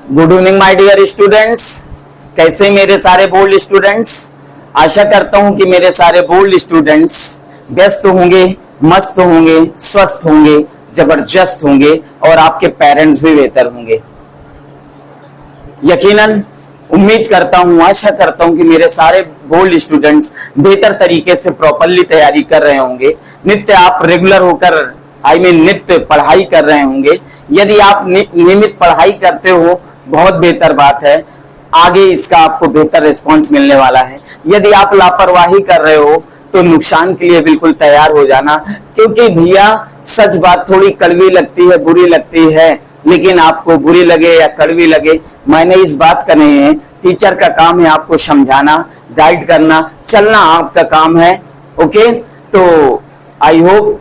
Good evening my dear students. कैसे मेरे सारे बोल्ड स्टूडेंट्स। आशा करता हूं कि मेरे सारे बोल्ड स्टूडेंट्स व्यस्त होंगे, मस्त होंगे, स्वस्थ होंगे, जबरदस्त होंगे और आपके पेरेंट्स भी बेहतर होंगे। यकीनन उम्मीद करता हूं, आशा करता हूं कि मेरे सारे बोल्ड स्टूडेंट्स बेहतर तरीके से प्रॉपरली तैयारी कर रहे होंगे। नित्य आप रेगुलर होकर नित्य पढ़ाई कर रहे होंगे। यदि आप नियमित पढ़ाई करते हो बहुत बेहतर बात है, आगे इसका आपको बेहतर रिस्पांस मिलने वाला है। यदि आप लापरवाही कर रहे हो तो नुकसान के लिए बिल्कुल तैयार हो जाना, क्योंकि भैया सच बात थोड़ी कड़वी लगती है, बुरी लगती है, लेकिन आपको बुरी लगे या कड़वी लगे, मैंने इस बात का नहीं है। टीचर का काम है आपको समझाना, गाइड करना, चलना आपका काम है। ओके, तो आई होप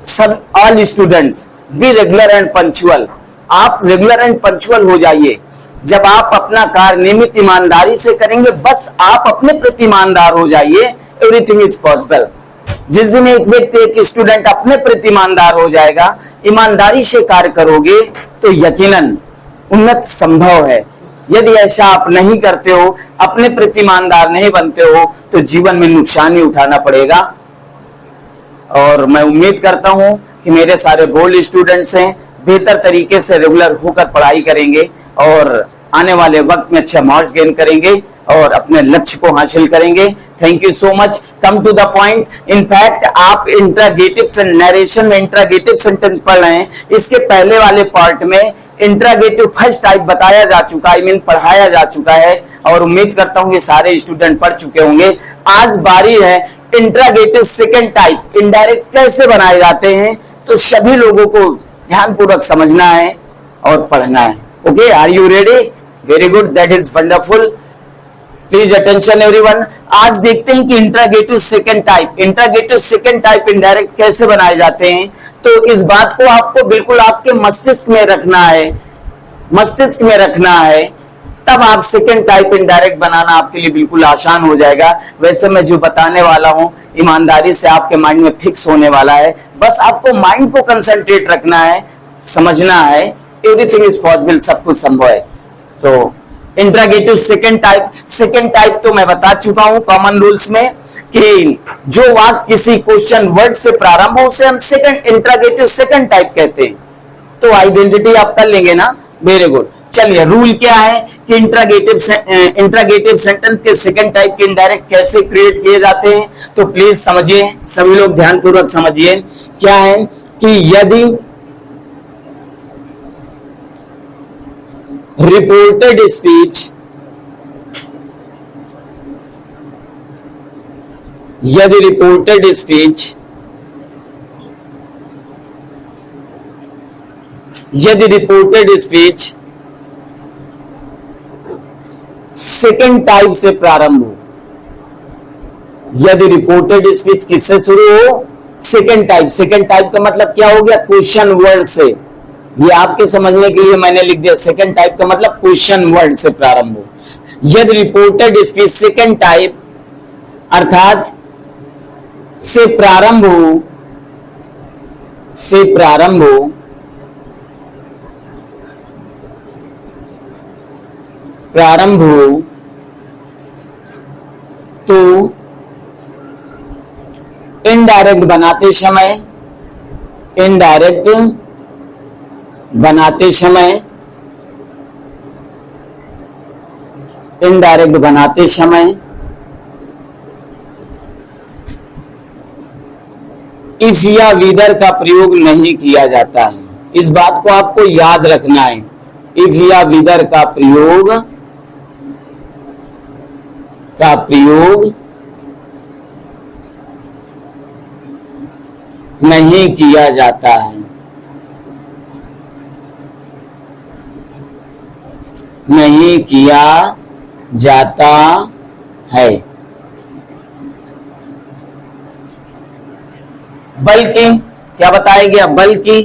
सब all students be regular and punctual. आप रेगुलर एंड पंक्चुअल हो जाइए। जब आप अपना कार्य नियमित ईमानदारी से करेंगे, बस आप अपने प्रति ईमानदार हो जाइए, एवरीथिंग इज पॉसिबल। जिस दिन एक व्यक्ति, एक स्टूडेंट अपने प्रति ईमानदार हो जाएगा, ईमानदारी से कार्य करोगे तो यकीनन उन्नत संभव है। यदि ऐसा आप नहीं करते हो, अपने प्रति ईमानदार नहीं बनते हो, तो जीवन में नुकसान ही उठाना पड़ेगा। और मैं उम्मीद करता हूं कि मेरे सारे बोल्ड स्टूडेंट्स हैं, बेहतर तरीके से रेगुलर होकर पढ़ाई करेंगे और आने वाले वक्त में अच्छा मार्क्स गेन करेंगे और अपने लक्ष्य को हासिल करेंगे। Thank you so much. Come to the point. In fact आप इंट्रागेटिव नरेशन में इंट्रागेटिव सेंटेंस पढ़ रहे हैं। इसके पहले वाले पार्ट में इंट्रागेटिव फर्स्ट टाइप बताया जा चुका है, पढ़ाया जा चुका है और उम्मीद करता हूं ये सारे स्टूडेंट पढ़ चुके होंगे। आज बारी है इंट्रागेटिव सेकेंड टाइप, इनडायरेक्ट कैसे बनाए जाते हैं, तो सभी लोगों को ध्यानपूर्वक समझना है और पढ़ना है। Okay, are you ready? Very good, that is wonderful. Please attention everyone. आज देखते हैं कि इंट्रागेटिव सेकेंड टाइप इनडायरेक्ट कैसे बनाए जाते हैं। तो इस बात को आपको बिल्कुल आपके मस्तिष्क में रखना है, तब आप सेकेंड टाइप इनडायरेक्ट बनाना आपके लिए बिल्कुल आसान हो जाएगा। वैसे मैं जो बताने वाला हूं ईमानदारी से आपके माइंड में फिक्स होने वाला है। बस आपको माइंड को कंसंट्रेट रखना है, समझना है, एवरीथिंग इज पॉसिबल, सब कुछ संभव है। तो इंट्रागेटिव सेकेंड टाइप तो मैं बता चुका हूं कॉमन रूल्स में कि जो वाक्य किसी क्वेश्चन वर्ड से प्रारंभ हो उसे हम इंट्रागेटिव सेकेंड टाइप कहते हैं। तो आइडेंटिटी आप कर लेंगे ना, वेरी गुड। चलिए, रूल क्या है कि इंट्रागेटिव सेंटेंस के सेकंड टाइप के इनडायरेक्ट कैसे क्रिएट किए जाते हैं, तो प्लीज समझिए, सभी लोग ध्यानपूर्वक समझिए। क्या है कि यदि रिपोर्टेड स्पीच सेकेंड टाइप से प्रारंभ हो, यदि रिपोर्टेड स्पीच किससे शुरू हो? सेकेंड टाइप का मतलब क्या हो गया? क्वेश्चन वर्ड से। ये आपके समझने के लिए मैंने लिख दिया, सेकेंड टाइप का मतलब क्वेश्चन वर्ड से प्रारंभ हो। यदि रिपोर्टेड स्पीच सेकेंड टाइप अर्थात से प्रारंभ हो तो इनडायरेक्ट बनाते समय इफ या विदर का प्रयोग नहीं किया जाता है। इस बात को आपको याद रखना है। इफ या विदर का प्रयोग नहीं किया जाता है। बल्कि क्या बताया गया? बल्कि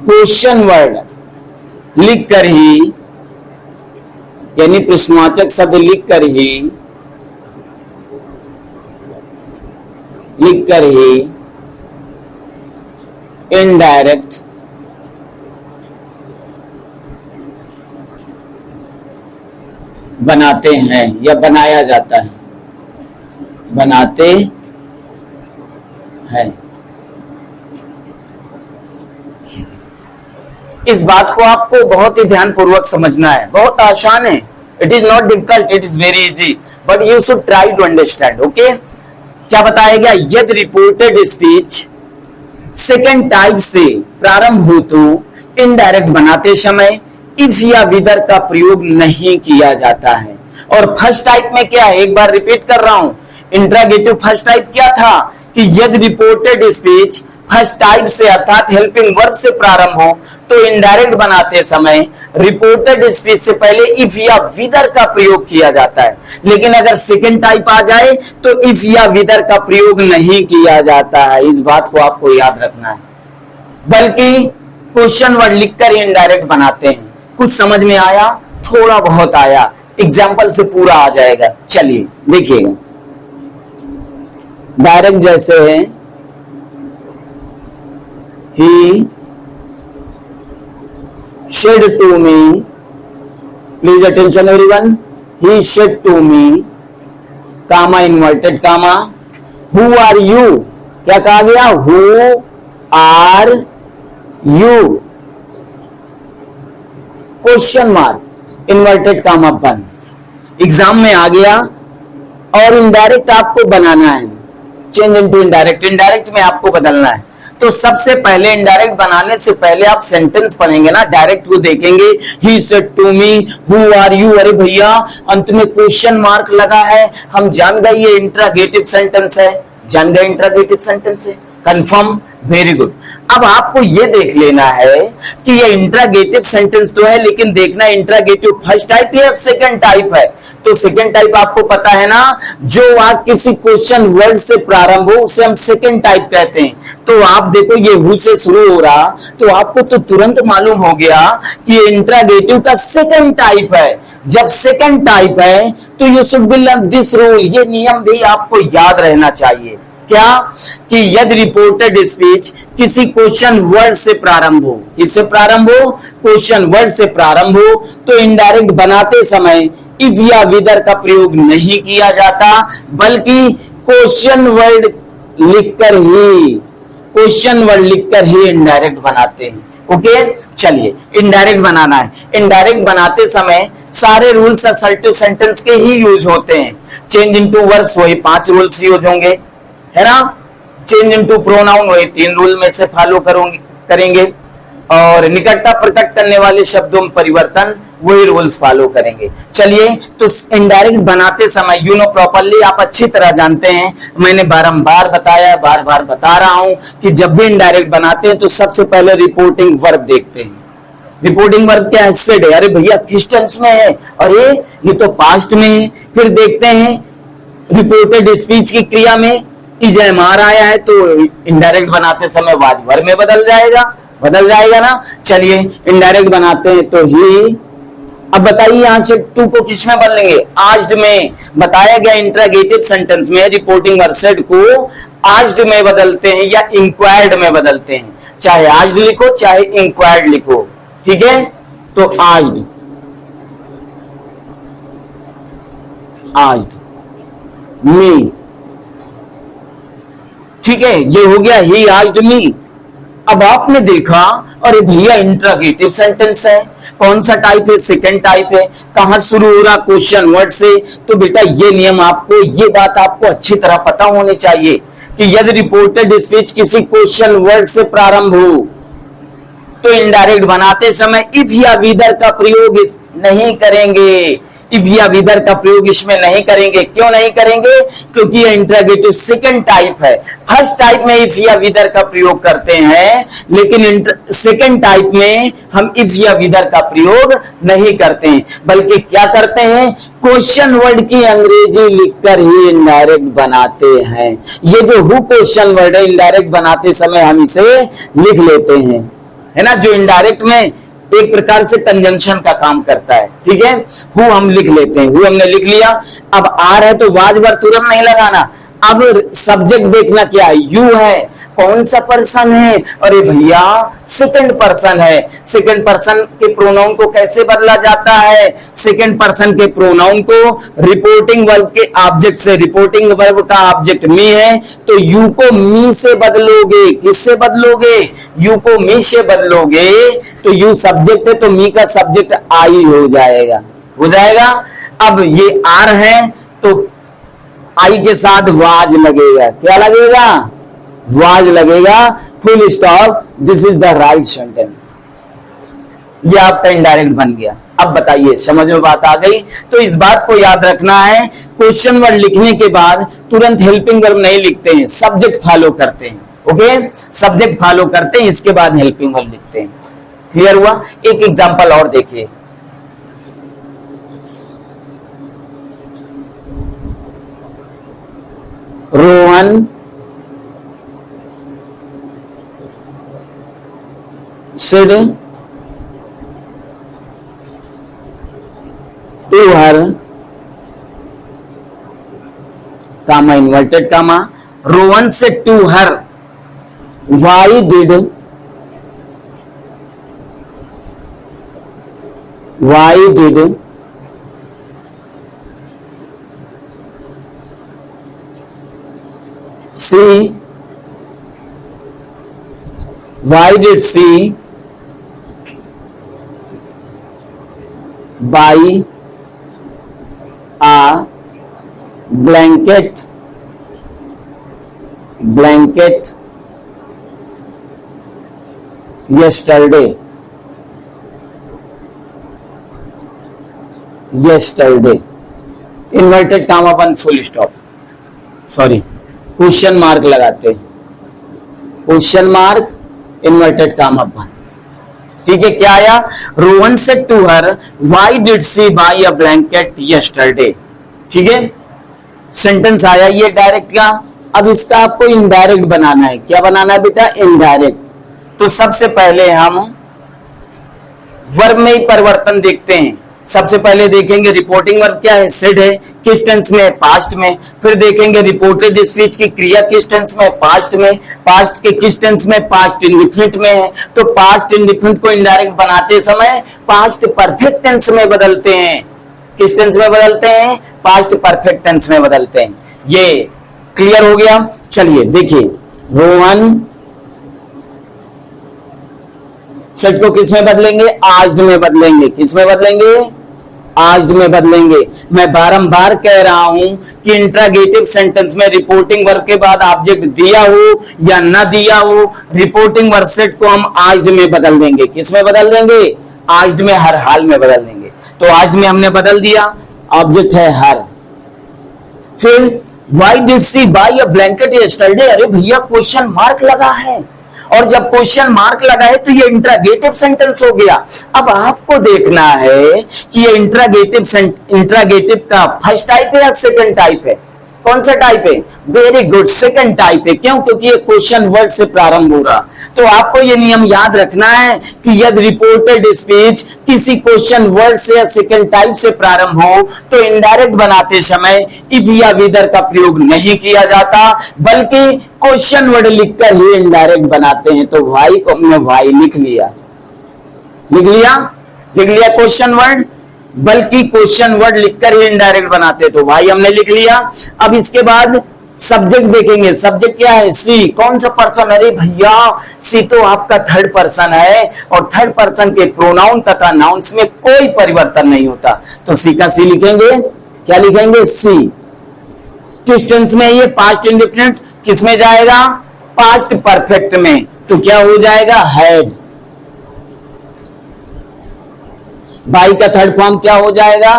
क्वेश्चन वर्ड लिखकर ही, यानी प्रश्नवाचक शब्द लिखकर ही इनडायरेक्ट बनाते हैं या बनाया जाता है, बनाते हैं। इस बात को आपको बहुत ही ध्यानपूर्वक समझना है, बहुत आसान है। It is not difficult, it is very easy, but you should try to understand. Okay, क्या बताया गया? यदि रिपोर्टेड स्पीच सेकेंड टाइप से प्रारंभ हो तो इनडायरेक्ट बनाते समय इफ या विदर का प्रयोग नहीं किया जाता है। और फर्स्ट टाइप में क्या है, एक बार रिपीट कर रहा हूं, इंट्रागेटिव फर्स्ट टाइप क्या था कि यदि रिपोर्टेड स्पीच फर्स्ट टाइप से अर्थात हेल्पिंग वर्ब से प्रारंभ हो तो इनडायरेक्ट बनाते समय रिपोर्टेड स्पीच से पहले इफ या विदर का प्रयोग किया जाता है। लेकिन अगर सेकेंड टाइप आ जाए तो इफ या विदर का प्रयोग नहीं किया जाता है। इस बात को आपको याद रखना है, बल्कि क्वेश्चन वर्ड लिखकर ही इनडायरेक्ट बनाते हैं। कुछ समझ में आया? थोड़ा बहुत आया, एग्जाम्पल से पूरा आ जाएगा। चलिए देखिएगा, डायरेक्ट जैसे है he said to me, please attention everyone, he said to me, comma inverted comma, who are you? क्या कहा गया? who are you? Question mark inverted comma बंद। एग्जाम में आ गया और इनडायरेक्ट आपको बनाना है, चेंज इनटू इनडायरेक्ट, इनडायरेक्ट में आपको बदलना है। तो सबसे पहले इनडायरेक्ट बनाने से पहले आप सेंटेंस पढ़ेंगे ना, डायरेक्ट को देखेंगे, he said to me, who are you. अरे भैया अंत में क्वेश्चन मार्क लगा है, हम जान गए ये इंट्रागेटिव सेंटेंस है, जान गए इंट्रागेटिव सेंटेंस है, कंफर्म, वेरी गुड। अब आपको ये देख लेना है कि ये इंट्रागेटिव सेंटेंस तो है, लेकिन देखना इंट्रागेटिव फर्स्ट टाइप या सेकंड टाइप है। तो सेकंड टाइप आपको पता है ना, जो वाक्य किसी क्वेश्चन वर्ड से प्रारंभ हो उसे हम सेकंड टाइप कहते हैं। तो आप देखो ये हु से शुरू हो रहा, तो आपको तो तुरंत मालूम हो गया कि ये इंट्रागेटिव का सेकंड टाइप है। जब सेकंड टाइप है तो you should be learn this rule, ये नियम भी आपको याद रहना चाहिए। क्या? कि यदि रिपोर्टेड स्पीच किसी क्वेश्चन वर्ड से प्रारंभ हो, किससे प्रारंभ हो? क्वेश्चन वर्ड से प्रारंभ हो तो इनडायरेक्ट बनाते समय इफ या विदर का प्रयोग नहीं किया जाता, बल्कि क्वेश्चन वर्ड लिखकर ही, क्वेश्चन वर्ड लिखकर ही इनडायरेक्ट बनाते हैं। ओके, चलिए इनडायरेक्ट बनाना है। इनडायरेक्ट बनाते समय सारे रूल्स असर्टिव सेंटेंस के ही यूज होते हैं। चेंज इनटू वर्ब्स वही 5 रूल्स यूज होंगे, है ना। चेंज इनटू प्रोनाउन वही 3 रूल में से फॉलो करेंगे, और निकटता प्रकट करने वाले शब्दों में परिवर्तन वही रूल्स फॉलो करेंगे। चलिए, तो इनडायरेक्ट बनाते समय यू नो प्रॉपरली, आप अच्छी तरह जानते हैं, मैंने बारंबार बताया, बार बार बता रहा हूं कि जब भी इनडायरेक्ट बनाते हैं तो सबसे पहले रिपोर्टिंग वर्ब देखते हैं। रिपोर्टिंग वर्ब क्या है? सेड है। अरे भैया किस टेंस में है? अरे ये तो पास्ट में है। फिर देखते हैं रिपोर्टेड स्पीच की क्रिया में इजमार आया है तो इनडायरेक्ट बनाते समय वाज वर्ब में बदल जाएगा ना। चलिए इनडायरेक्ट बनाते हैं तो ही। अब बताइए यहां से टू को किस में बदलेंगे? आज्ड में। बताया गया इंट्रागेटिव सेंटेंस में रिपोर्टिंग वर्ब सेड को आज्ड में बदलते हैं या इंक्वायर्ड में बदलते हैं। चाहे आज्ड लिखो चाहे इंक्वायर्ड लिखो, ठीक है। तो आज्ड मी, ठीक है, ये हो गया ही आज्ड मी। अब आपने देखा अरे भैया इंट्रागेटिव सेंटेंस है, कौन सा टाइप है? सेकंड टाइप है। कहां शुरू हो रहा? क्वेश्चन वर्ड से। तो बेटा ये नियम आपको, ये बात आपको अच्छी तरह पता होनी चाहिए कि यदि रिपोर्टेड स्पीच किसी क्वेश्चन वर्ड से प्रारंभ हो तो इनडायरेक्ट बनाते समय इफ या विदर का प्रयोग नहीं करेंगे। इफ या विदर का प्रयोग इसमें नहीं करेंगे। क्यों नहीं करेंगे? क्योंकि यह इंट्रागेटिव सेकंड टाइप है। फर्स्ट टाइप में इफ या विदर का प्रयोग करते हैं, लेकिन सेकंड टाइप में हम इफ या विदर का प्रयोग नहीं करते हैं, बल्कि क्या करते हैं? क्वेश्चन वर्ड की अंग्रेजी लिखकर ही इनडायरेक्ट बनाते हैं। ये जो हु क्वेश्चन वर्ड है, इनडायरेक्ट बनाते समय हम इसे लिख लेते हैं, है ना। जो इनडायरेक्ट में एक प्रकार से कंजंक्शन का काम करता है, ठीक है। हु हम लिख लेते हैं, हु हमने लिख लिया। अब आर है तो वाज वर्ब तुरंत नहीं लगाना। अब सब्जेक्ट देखना क्या है? यू है। कौन सा पर्सन है? अरे भैया सेकंड पर्सन है। सेकंड पर्सन के प्रोनाउन को कैसे बदला जाता है? सेकंड पर्सन के प्रोनाउन को रिपोर्टिंग वर्ब के ऑब्जेक्ट से, रिपोर्टिंग वर्ब का ऑब्जेक्ट मी है तो यू को मी से बदलोगे। किससे बदलोगे? यू को मी से बदलोगे तो यू सब्जेक्ट है तो मी का सब्जेक्ट आई हो जाएगा, हो जाएगा। अब ये आर है तो आई के साथ वाज लगेगा। क्या लगेगा? वाज लगेगा। Full stop. This is the right sentence. ये आपका इनडायरेक्ट बन गया। अब बताइए, समझ में बात आ गई? तो इस बात को याद रखना है, क्वेश्चन वर्ड लिखने के बाद तुरंत हेल्पिंग वर्ब नहीं लिखते हैं, सब्जेक्ट फॉलो करते हैं। ओके, सब्जेक्ट फॉलो करते हैं, इसके बाद हेल्पिंग वर्ब लिखते हैं। क्लियर हुआ? एक एग्जांपल और देखिए। Rohan should to her, comma inverted comma, Rohan said to her, why did she buy a blanket yesterday? Inverted comma बन full stop, sorry question mark लगाते हैं, क्वेश्चन मार्क इन्वर्टेड कामा बन। ठीक है, क्या आया? Rohan said to her, why did she buy a blanket yesterday. ठीक है, सेंटेंस आया ये डायरेक्ट का। अब इसका आपको इनडायरेक्ट बनाना है। क्या बनाना है बेटा? इनडायरेक्ट। तो सबसे पहले हम वर्ब में ही परिवर्तन देखते हैं। सबसे पहले देखेंगे रिपोर्टिंग वर्ब क्या है? सेड है, किस टेंस में? पास्ट में। फिर देखेंगे रिपोर्टेड स्पीच की क्रिया किस टेंस में? पास्ट में। पास्ट के किस टेंस में? पास्ट इंडिफिनिट में है। तो पास्ट इंडिफिनिट को इनडायरेक्ट बनाते समय पास्ट परफेक्ट टेंस में बदलते हैं। किस टेंस में बदलते हैं? पास्ट परफेक्ट टेंस में बदलते हैं। ये क्लियर हो गया? चलिए देखिए, रोहन सेड को किस में बदलेंगे? आज्ड में बदलेंगे। किस में बदलेंगे? आज्ड में बदलेंगे। मैं बारंबार कह रहा हूं कि इंट्रागेटिव सेंटेंस में रिपोर्टिंग वर्ब के बाद ऑब्जेक्ट दिया हो या ना दिया हो, रिपोर्टिंग वर्ब सेट को हम आज्ड में बदल देंगे। किस में बदल देंगे? आज्ड में, हर हाल में बदल देंगे। तो आज्ड में हमने बदल दिया, ऑब्जेक्ट है हर। फिर why did she buy a blanket yesterday? अरे भैया क्वेश्चन मार्क लगा है, और जब क्वेश्चन मार्क लगा है तो ये इंट्रागेटिव सेंटेंस हो गया। अब आपको देखना है कि ये इंट्रागेटिव का फर्स्ट टाइप है या सेकंड टाइप है? कौन सा टाइप है? वेरी गुड, सेकंड टाइप है। क्यों? क्योंकि ये क्वेश्चन वर्ड से प्रारंभ हो रहा। तो आपको ये नियम याद रखना है कि यदि रिपोर्टेड स्पीच किसी क्वेश्चन वर्ड से या सेकंड टाइप से प्रारंभ हो तो इनडायरेक्ट बनाते समय इफ या विदर का प्रयोग नहीं किया जाता, बल्कि क्वेश्चन वर्ड लिखकर ही इनडायरेक्ट बनाते हैं। तो भाई को हमने भाई लिख लिया क्वेश्चन वर्ड, बल्कि क्वेश्चन वर्ड लिखकर ही इनडायरेक्ट बनाते, तो भाई हमने लिख लिया। अब इसके बाद सब्जेक्ट देखेंगे। सब्जेक्ट क्या है? सी। कौन सा पर्सन? अरे भैया सी तो आपका थर्ड पर्सन है, और थर्ड पर्सन के प्रोनाउन तथा नाउन्स में कोई परिवर्तन नहीं होता। तो सी का सी लिखेंगे। क्या लिखेंगे? सी। किस टेंस में? ये पास्ट इंडिफिनिट। किस में जाएगा? पास्ट परफेक्ट में। तो क्या हो जाएगा? हैड। बाई का थर्ड फॉर्म क्या हो जाएगा?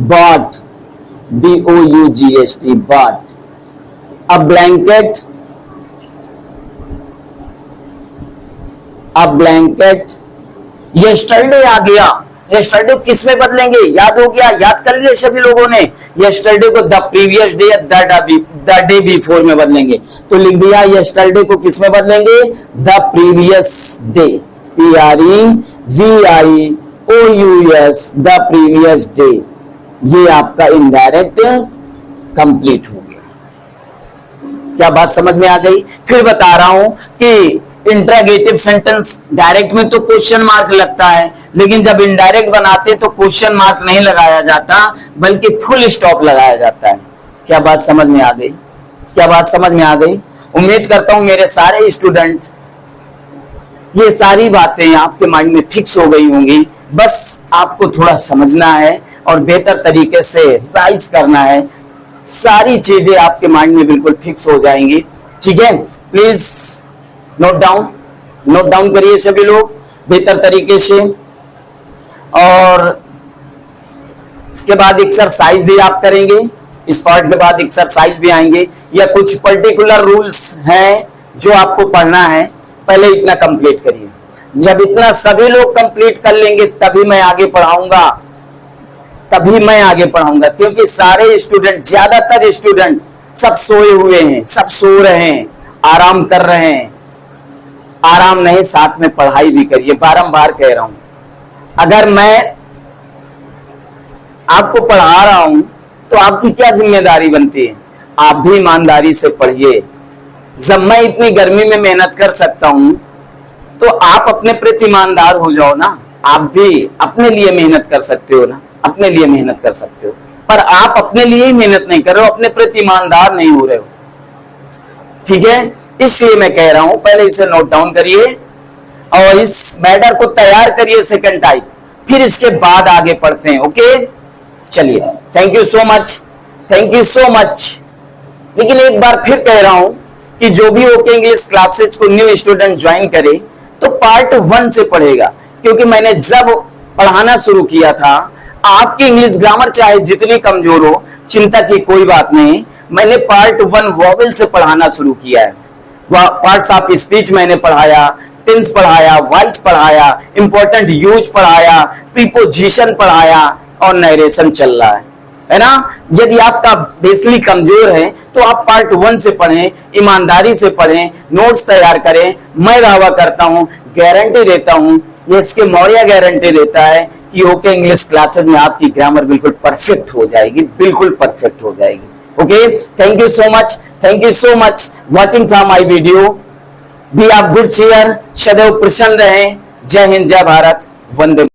बॉट। BOUGHT, bought. अब ब्लैंकेट यस्टरडे आ गया। यस्टरडे किस में बदलेंगे? याद हो गया? याद कर लिए सभी लोगों ने? यस्टरडे को द प्रीवियस डे या द डे बिफोर में बदलेंगे। तो लिख दिया यस्टरडे को किस में बदलेंगे? The previous day. PREVIOUS, the previous day. ये आपका इनडायरेक्ट कंप्लीट हो गया। क्या बात समझ में आ गई? फिर बता रहा हूं कि इंट्रागेटिव सेंटेंस डायरेक्ट में तो क्वेश्चन मार्क लगता है, लेकिन जब इनडायरेक्ट बनाते तो क्वेश्चन मार्क नहीं लगाया जाता बल्कि फुल स्टॉप लगाया जाता है। क्या बात समझ में आ गई? क्या बात समझ में आ गई? उम्मीद करता हूं मेरे सारे स्टूडेंट ये सारी बातें आपके माइंड में फिक्स हो गई होंगी। बस आपको थोड़ा समझना है और बेहतर तरीके से रिवाइज करना है, सारी चीजें आपके माइंड में बिल्कुल फिक्स हो जाएंगी। ठीक है, प्लीज नोट डाउन करिए सभी लोग बेहतर तरीके से। और इसके बाद एक्सरसाइज भी आप करेंगे, इस पार्ट के बाद एक्सरसाइज भी आएंगे, या कुछ पर्टिकुलर रूल्स हैं जो आपको पढ़ना है, पहले इतना कंप्लीट करिए। जब इतना सभी लोग कंप्लीट कर लेंगे तभी मैं आगे पढ़ाऊंगा, क्योंकि सारे स्टूडेंट, ज्यादातर स्टूडेंट सब सोए हुए हैं, सब सो रहे हैं, आराम कर रहे हैं। आराम नहीं, साथ में पढ़ाई भी करिए, बारंबार कह रहा हूं। अगर मैं आपको पढ़ा रहा हूं तो आपकी क्या जिम्मेदारी बनती है? आप भी ईमानदारी से पढ़िए। जब मैं इतनी गर्मी में मेहनत कर सकता हूं तो आप अपने प्रति ईमानदार हो जाओ ना। आप भी अपने लिए मेहनत कर सकते हो ना, अपने लिए मेहनत कर सकते हो, पर आप अपने लिए ही मेहनत नहीं कर रहे हो, अपने प्रति ईमानदार नहीं हो रहे हो। ठीक है, इसलिए मैं कह रहा हूं पहले इसे नोट डाउन करिए और इस मैटर को तैयार करिए सेकंड टाइप, फिर इसके बाद आगे पढ़ते हैं। ओके, चलिए, थैंक यू सो मच। लेकिन एक बार फिर कह रहा हूं कि जो भी ओके इंग्लिश क्लासेज को न्यू स्टूडेंट ज्वाइन करे तो पार्ट 1 से पढ़ेगा, क्योंकि मैंने जब पढ़ाना शुरू किया था, आपकी इंग्लिश ग्रामर चाहे जितनी कमजोर हो, चिंता की कोई बात नहीं, मैंने पार्ट 1 वॉवेल से पढ़ाना शुरू किया है। पार्ट्स ऑफ स्पीच मैंने पढ़ाया, टेंस पढ़ाया, वॉइस पढ़ाया, इंपॉर्टेंट यूज पढ़ाया, प्रीपोजिशन पढ़ाया और नरेशन चल रहा है ना। यदि आपका बेसिकली कमजोर है तो आप पार्ट 1 से पढ़ें, ईमानदारी से पढ़ें, नोट्स तैयार करें। मैं दावा करता हूं, गारंटी देता हूं, ये इसके मौर्य गारंटी देता है कि ओके इंग्लिश क्लासेस में आपकी ग्रामर बिल्कुल परफेक्ट हो जाएगी, बिल्कुल परफेक्ट हो जाएगी। Okay, thank you so much watching from my video. Be of good cheer, सदैव प्रसन्न रहें। जय हिंद, जय भारत, वंदे।